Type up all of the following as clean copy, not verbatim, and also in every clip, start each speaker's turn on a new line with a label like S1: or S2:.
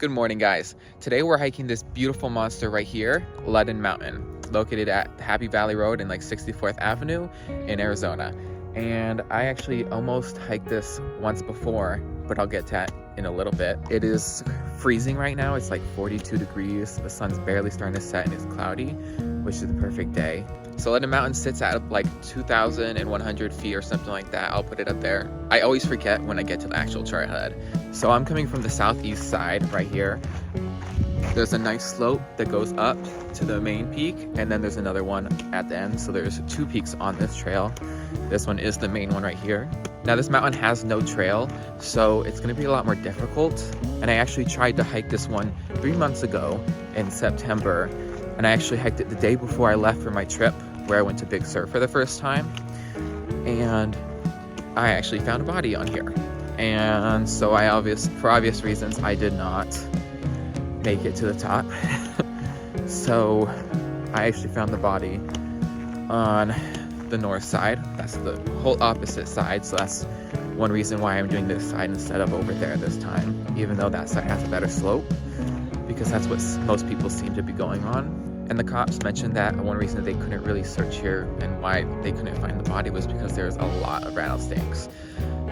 S1: Good morning, guys. Today we're hiking this beautiful monster right here, Ludden Mountain. It's located at Happy Valley Road and like 64th Avenue in Arizona. And I actually almost hiked this once before, but I'll get to that in a little bit. It is freezing right now. It's like 42 degrees. The sun's barely starting to set and it's cloudy, which is the perfect day. So Ludden Mountain sits at like 2,100 feet or something like that. I'll put it up there. I always forget when I get to the actual trailhead. So I'm coming from the southeast side right here. There's a nice slope that goes up to the main peak, and then there's another one at the end. So there's two peaks on this trail. This one is the main one right here. Now this mountain has no trail, so it's gonna be a lot more difficult. And I actually tried to hike this one 3 months ago in September. And I actually hiked it the day before I left for my trip, where I went to Big Sur for the first time. And I actually found a body on here. And so for obvious reasons, I did not make it to the top. So I actually found the body on the north side. That's the whole opposite side. So that's one reason why I'm doing this side instead of over there this time, even though that side has a better slope, because that's what most people seem to be going on. And the cops mentioned that one reason they couldn't really search here and why they couldn't find the body was because there's a lot of rattlesnakes.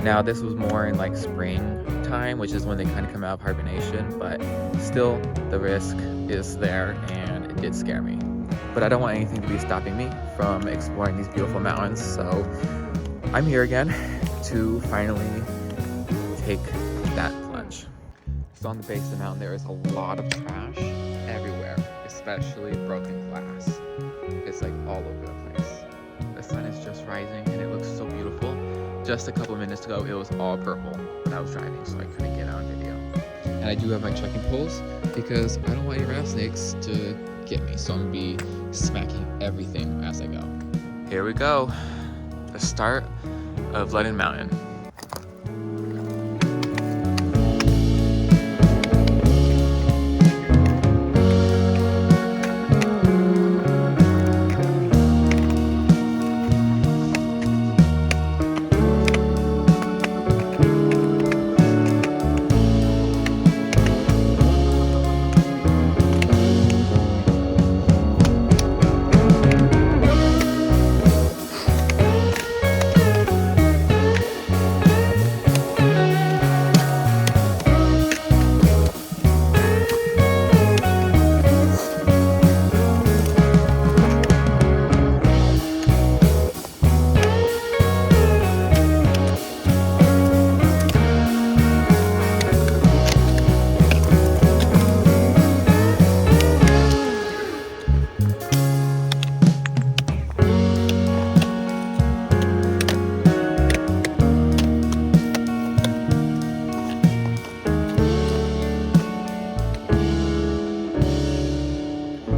S1: Now this was more in like springtime, which is when they kind of come out of hibernation, but still the risk is there and it did scare me. But I don't want anything to be stopping me from exploring these beautiful mountains, so I'm here again to finally take that plunge. So on the base of the mountain there is a lot of trash everywhere, especially broken glass. It's like all over the place. The sun is just rising and it looks so beautiful. Just a couple minutes ago it was all purple when I was driving, so I couldn't get on video. And I do have my trekking poles because I don't want any rattlesnakes to get me, so I'm gonna be smacking everything as I go. Here we go, the start of Ludden Mountain.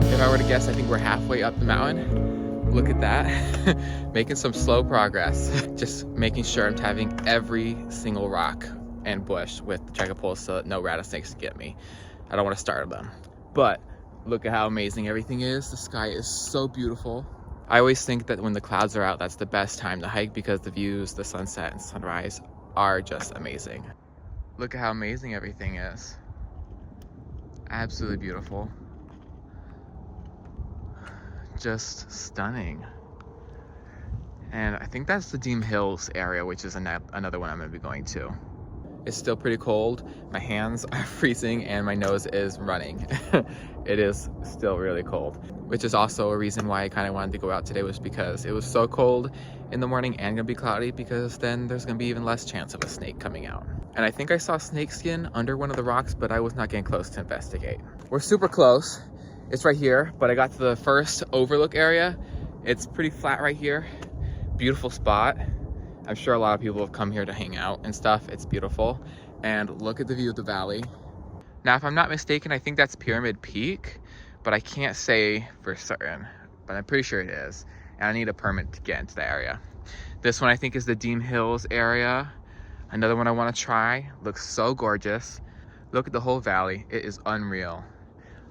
S1: If I were to guess, I think we're halfway up the mountain. Look at that. Making some slow progress. Just making sure I'm tagging every single rock and bush with the trekking poles so that no rattlesnakes can get me. I don't want to startle them. But look at how amazing everything is. The sky is so beautiful. I always think that when the clouds are out, that's the best time to hike because the views, the sunset and sunrise are just amazing. Look at how amazing everything is. Absolutely beautiful. Just stunning. And I think that's the Deem Hills area, which is another one I'm going to be going to. It's still pretty cold. My hands are freezing and my nose is running. It is still really cold, which is also a reason why I kind of wanted to go out today, was because it was so cold in the morning and gonna be cloudy, because then there's gonna be even less chance of a snake coming out. And I think I saw snake skin under one of the rocks, but I was not getting close to investigate. We're super close. It's right here, but I got to the first overlook area. It's pretty flat right here. Beautiful spot. I'm sure a lot of people have come here to hang out and stuff. It's beautiful. And look at the view of the valley. Now, if I'm not mistaken, I think that's Pyramid Peak, but I can't say for certain, but I'm pretty sure it is. And I need a permit to get into the area. This one I think is the Deem Hills area. Another one I want to try. Looks so gorgeous. Look at the whole valley. It is unreal.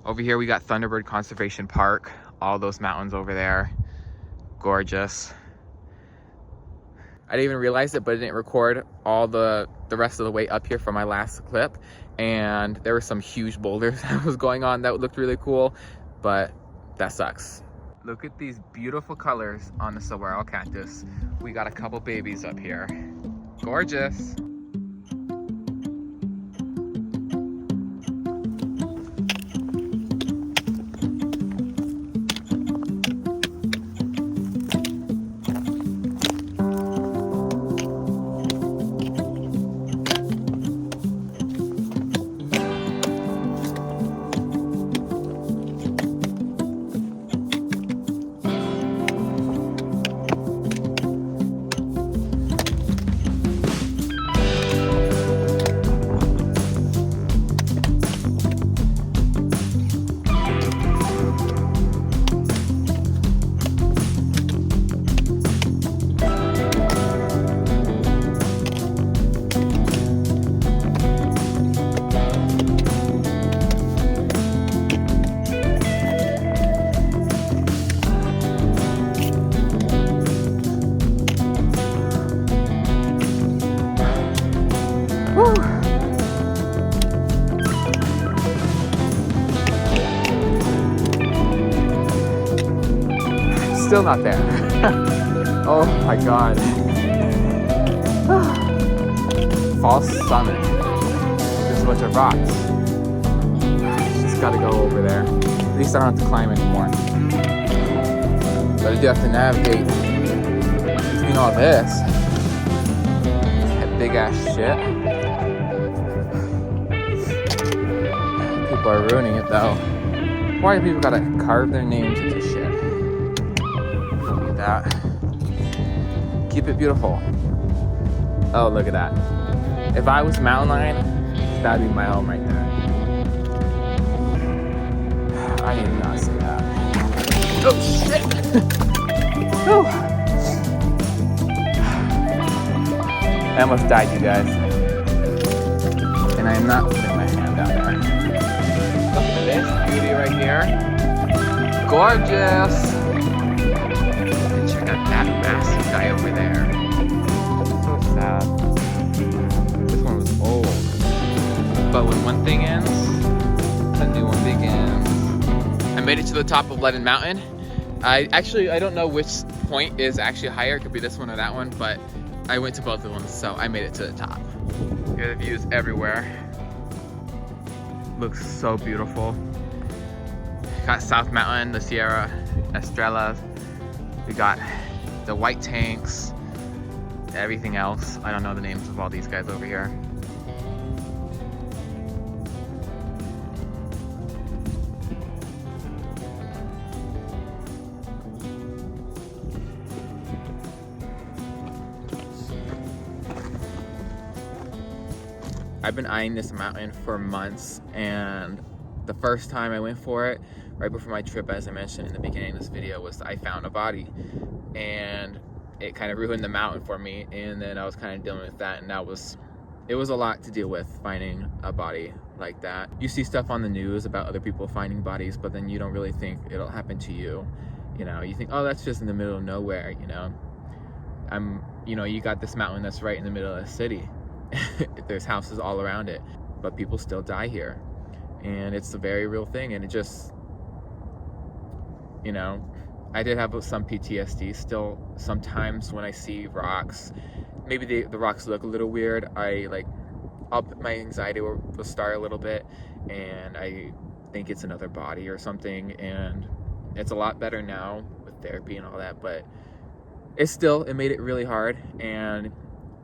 S1: Over here we got Thunderbird Conservation Park. All those mountains over there. Gorgeous. I didn't even realize it, but it didn't record all the rest of the way up here from my last clip. And there were some huge boulders that was going on that looked really cool, but that sucks. Look at these beautiful colors on the saguaro cactus. We got a couple babies up here. Gorgeous. Still not there. Oh my god. False summit. Just a bunch of rocks. Just gotta go over there. At least I don't have to climb anymore. But I do have to navigate between all this. That big ass shit. People are ruining it though. Why do people gotta carve their names into shit? That. Keep it beautiful. Oh, look at that. If I was mountain lion, that'd be my home right there. I did not see that. Oh shit! Oh. I almost died, you guys. And I am not putting my hand down there. Look at this beauty right here. Gorgeous! That massive guy over there. So sad. This one was old. But when one thing ends, a new one begins. I made it to the top of Ludden Mountain. I don't know which point is actually higher. It could be this one or that one, but I went to both of them, so I made it to the top. Here are the views everywhere. Looks so beautiful. Got South Mountain, the Sierra Estrella. We got the white tanks, everything else. I don't know the names of all these guys over here. I've been eyeing this mountain for months, and the first time I went for it, right before my trip, as I mentioned in the beginning of this video, was I found a body, and it kind of ruined the mountain for me. And then I was kind of dealing with that, and it was a lot to deal with, finding a body like that. You see stuff on the news about other people finding bodies, but then you don't really think it'll happen to you. You know, you think, oh, that's just in the middle of nowhere. You got this mountain that's right in the middle of the city. There's houses all around it, but people still die here, and it's a very real thing. And it just, I did have some PTSD still. Sometimes when I see rocks, maybe the rocks look a little weird, my anxiety will start a little bit, and I think it's another body or something. And it's a lot better now with therapy and all that, but it made it really hard. And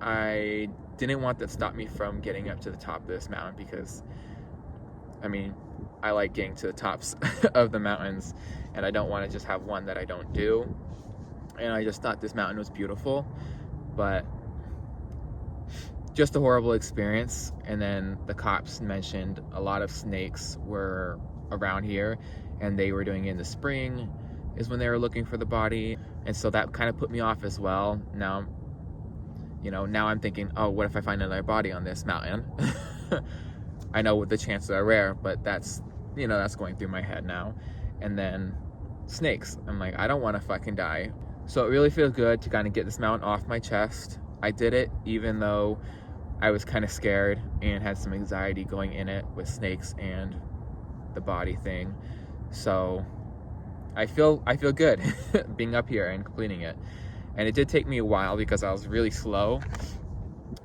S1: I didn't want that to stop me from getting up to the top of this mountain, because I like getting to the tops of the mountains, and I don't want to just have one that I don't do. And I just thought this mountain was beautiful, but just a horrible experience. And then the cops mentioned a lot of snakes were around here, and they were doing it in the spring is when they were looking for the body. And so that kind of put me off as well. Now I'm thinking, oh, what if I find another body on this mountain? I know the chances are rare, but that's going through my head now. And then snakes. I'm like, I don't want to fucking die So it really feels good to kind of get this mountain off my chest. I did it even though I was kind of scared and had some anxiety going in it with snakes and the body thing. So I feel good being up here and completing it. And it did take me a while because I was really slow.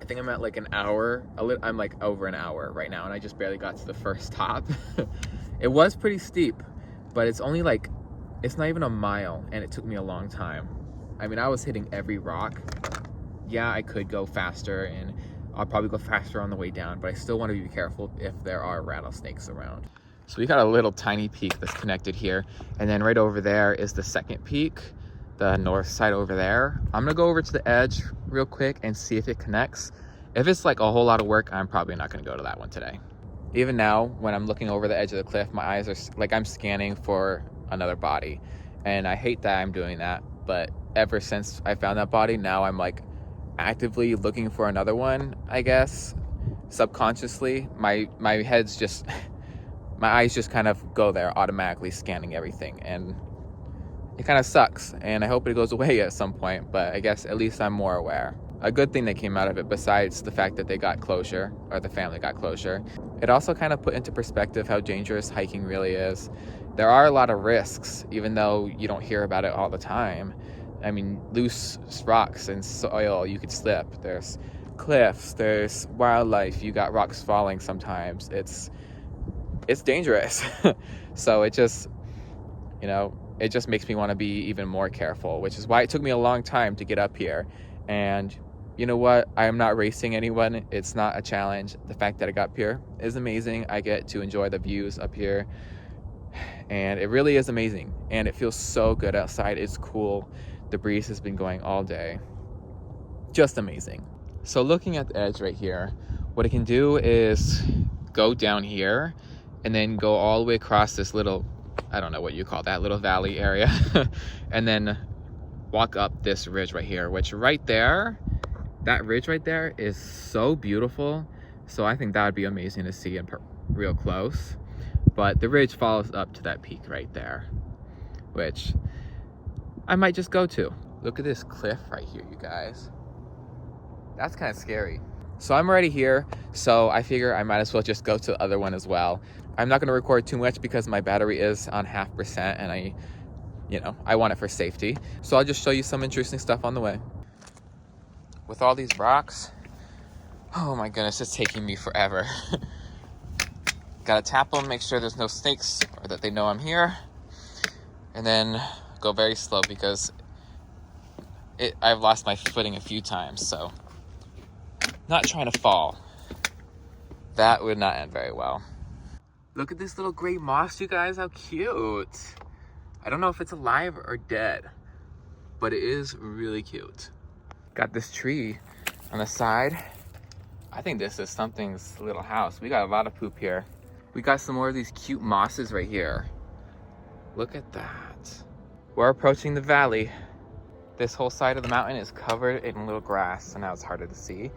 S1: I think I'm at like an hour. I'm like over an hour right now, and I just barely got to the first top. It was pretty steep, but it's only like, it's not even a mile, and it took me a long time. I mean, I was hitting every rock. Yeah, I could go faster, and I'll probably go faster on the way down, but I still want to be careful if there are rattlesnakes around. So we got a little tiny peak that's connected here, and then right over there is the second peak, the north side over there. I'm gonna go over to the edge real quick and see if it connects. If it's like a whole lot of work, I'm probably not gonna go to that one today. Even now, when I'm looking over the edge of the cliff, my eyes are like, I'm scanning for another body, and I hate that I'm doing that, but ever since I found that body, now I'm like actively looking for another one, I guess. Subconsciously, my head's just my eyes just kind of go there, automatically scanning everything, and it kind of sucks, and I hope it goes away at some point, but I guess at least I'm more aware. A good thing that came out of it, besides the fact that they got closure, or the family got closure, it also kind of put into perspective how dangerous hiking really is. There are a lot of risks, even though you don't hear about it all the time. I mean, loose rocks and soil, you could slip. There's cliffs, there's wildlife, you got rocks falling sometimes. It's dangerous. So it just, you know, it just makes me want to be even more careful, which is why it took me a long time to get up here. And you know what? I am not racing anyone. It's not a challenge. The fact that I got up here is amazing. I get to enjoy the views up here, and it really is amazing. And it feels so good outside. It's cool. The breeze has been going all day. Just amazing. So looking at the edge right here, what I can do is go down here and then go all the way across this little, I don't know what you call that, little valley area, and then walk up this ridge right here, which right there, that ridge right there is so beautiful. So I think that would be amazing to see in real close. But the ridge follows up to that peak right there, which I might just go to. Look at this cliff right here, you guys. That's kind of scary. So I'm already here, so I figure I might as well just go to the other one as well. I'm not gonna record too much because my battery is on 0.5% and I want it for safety. So I'll just show you some interesting stuff on the way. With all these rocks, oh my goodness, it's taking me forever. Gotta tap them, make sure there's no snakes or that they know I'm here. And then go very slow because I've lost my footing a few times, so not trying to fall. That would not end very well. Look at this little gray moss, you guys, how cute. I don't know if it's alive or dead, but it is really cute. Got this tree on the side. I think this is something's little house. We got a lot of poop here. We got some more of these cute mosses right here. Look at that. We're approaching the valley. This whole side of the mountain is covered in little grass, so now it's harder to see.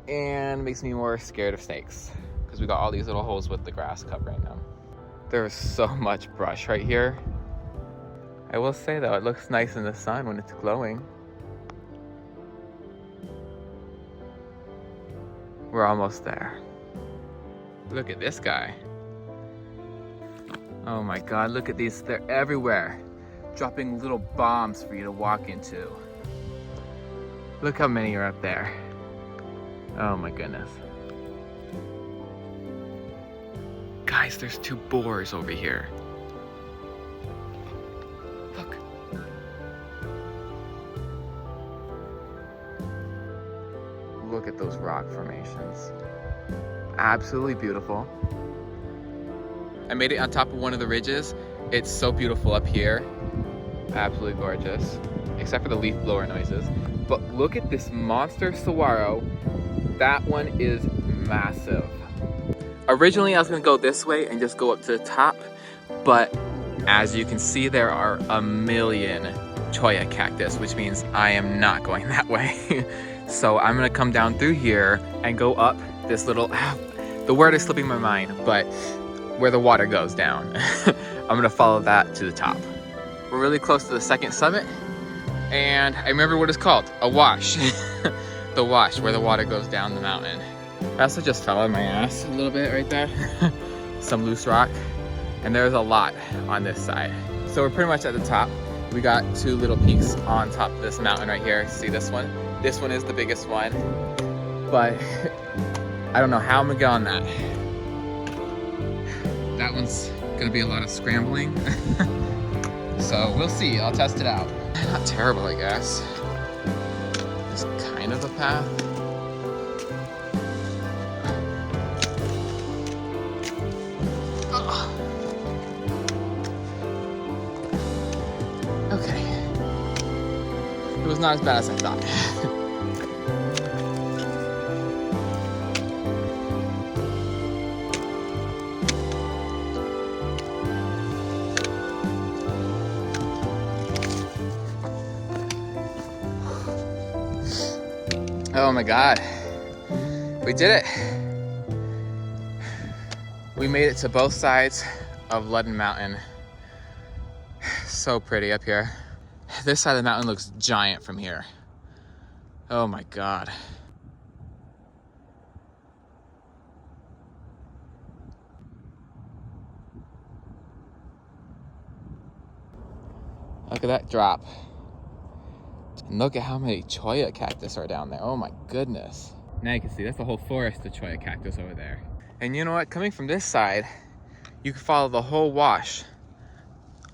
S1: And makes me more scared of snakes because we got all these little holes with the grass covering them. There's so much brush right here. I will say though, it looks nice in the sun when it's glowing. We're almost there. Look at this guy. Oh my God, look at these, they're everywhere. Dropping little bombs for you to walk into. Look how many are up there. Oh my goodness. Guys, there's 2 boars over here. Look. Look at those rock formations. Absolutely beautiful. I made it on top of one of the ridges. It's so beautiful up here. Absolutely gorgeous. Except for the leaf blower noises. But look at this monster saguaro. That one is massive. Originally I was gonna go this way and just go up to the top, but as you can see, there are a million cholla cactus, which means I am not going that way. So I'm gonna come down through here and go up this little, the word is slipping my mind, but where the water goes down. I'm gonna follow that to the top. We're really close to the second summit, And I remember what it's called, a wash. The wash, where the water goes down the mountain. I also just fell on my ass a little bit right there. Some loose rock. And there's a lot on this side. So we're pretty much at the top. We got two little peaks on top of this mountain right here. See this one? This one is the biggest one. But I don't know how I'm gonna get on that. That one's gonna be a lot of scrambling. So we'll see, I'll test it out. Not terrible, I guess. It's kind of a path. Okay. It was not as bad as I thought. Oh my God, we did it. We made it to both sides of Ludden Mountain. So pretty up here. This side of the mountain looks giant from here. Oh my God. Look at that drop. And look at how many cholla cactus are down there. Oh my goodness. Now you can see that's the whole forest of cholla cactus over there. And you know what? Coming from this side, you can follow the whole wash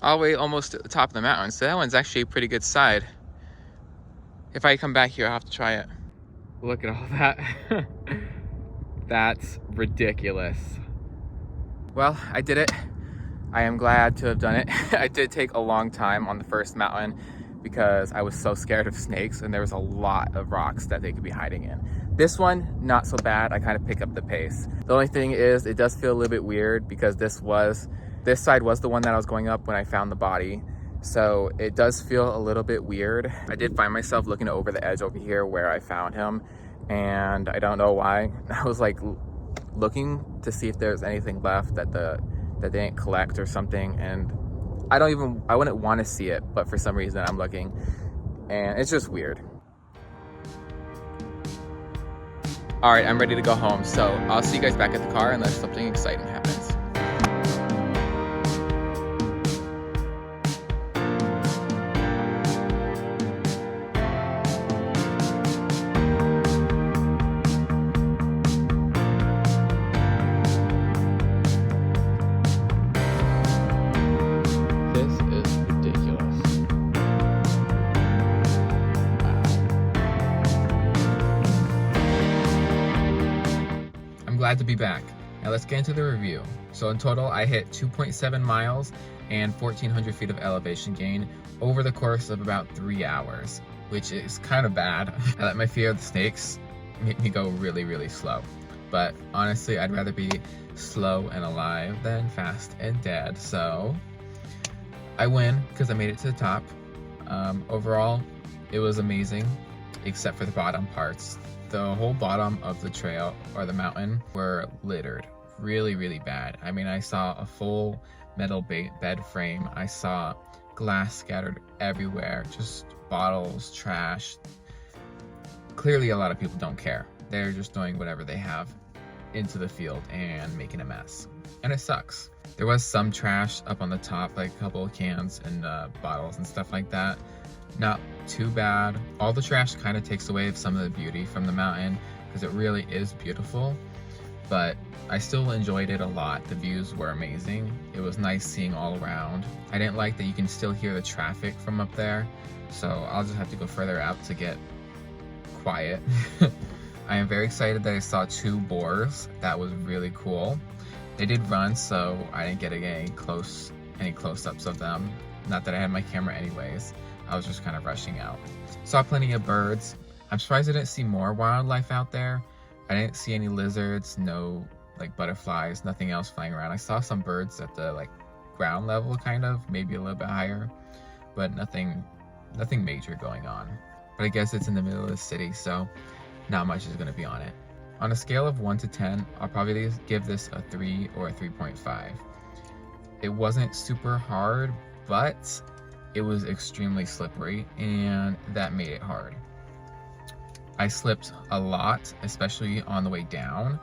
S1: all the way almost to the top of the mountain. So that one's actually a pretty good side. If I come back here, I'll have to try it. Look at all that. That's ridiculous. Well, I did it. I am glad to have done it. I did take a long time on the first mountain because I was so scared of snakes and there was a lot of rocks that they could be hiding in. This one, not so bad. I kind of pick up the pace. The only thing is it does feel a little bit weird because this side was the one that I was going up when I found the body. So it does feel a little bit weird. I did find myself looking over the edge over here where I found him, and I don't know why. I was like looking to see if there's anything left that they didn't collect or something, and I wouldn't want to see it, but for some reason I'm looking, and it's just weird. All right, I'm ready to go home, so I'll see you guys back at the car unless something exciting happens. Glad to be back. Now let's get into the review. So in total, I hit 2.7 miles and 1,400 feet of elevation gain over the course of about 3 hours, which is kind of bad. I let my fear of the snakes make me go really, really slow. But honestly, I'd rather be slow and alive than fast and dead. So I win because I made it to the top. Overall, it was amazing, except for the bottom parts. The whole bottom of the trail or the mountain were littered really, really bad. I mean, I saw a full metal bed frame. I saw glass scattered everywhere, just bottles, trash. Clearly, a lot of people don't care. They're just throwing whatever they have into the field and making a mess. And it sucks. There was some trash up on the top, like a couple of cans and bottles and stuff like that. Not too bad. All the trash kind of takes away some of the beauty from the mountain because it really is beautiful, but I still enjoyed it a lot. The views were amazing. It was nice seeing all around. I didn't like that you can still hear the traffic from up there, so I'll just have to go further out to get quiet. I am very excited that I saw 2 boars. That was really cool. They did run, so I didn't get any close-ups of them. Not that I had my camera anyways. I was just kind of rushing out. Saw plenty of birds. I'm surprised I didn't see more wildlife out there. I didn't see any lizards, no like butterflies, nothing else flying around. I saw some birds at the like ground level kind of, maybe a little bit higher, but nothing major going on. But I guess it's in the middle of the city, so not much is gonna be on it. On a scale of 1 to 10, I'll probably give this a 3 or a 3.5. It wasn't super hard, but it was extremely slippery, and that made it hard. I slipped a lot, especially on the way down,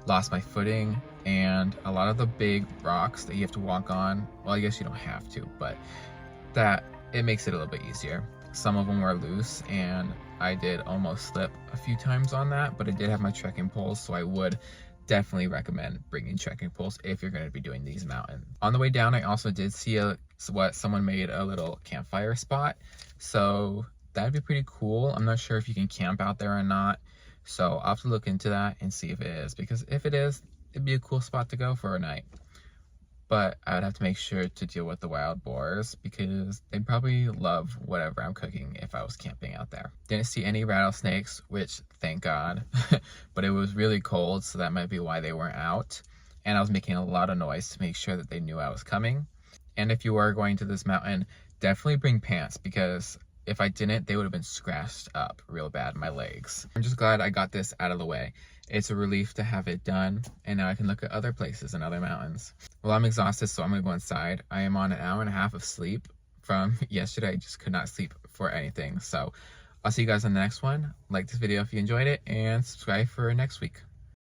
S1: lost my footing, and a lot of the big rocks that you have to walk on, well, I guess you don't have to, but that it makes it a little bit easier. Some of them were loose, and I did almost slip a few times on that, but I did have my trekking poles, so I would definitely recommend bringing trekking poles if you're going to be doing these mountains. On the way down, I also did see what someone made a little campfire spot, so that'd be pretty cool. I'm not sure if you can camp out there or not, so I'll have to look into that and see if it is, because if it is, it'd be a cool spot to go for a night. But I would have to make sure to deal with the wild boars, because they'd probably love whatever I'm cooking if I was camping out there. Didn't see any rattlesnakes, which thank God, but it was really cold, so that might be why they weren't out. And I was making a lot of noise to make sure that they knew I was coming. And if you are going to this mountain, definitely bring pants, because if I didn't, they would have been scratched up real bad, my legs. I'm just glad I got this out of the way. It's a relief to have it done, and now I can look at other places and other mountains. Well, I'm exhausted, so I'm gonna go inside. I am on an hour and a half of sleep from yesterday. I just could not sleep for anything. So I'll see you guys on the next one. Like this video if you enjoyed it, and subscribe for next week.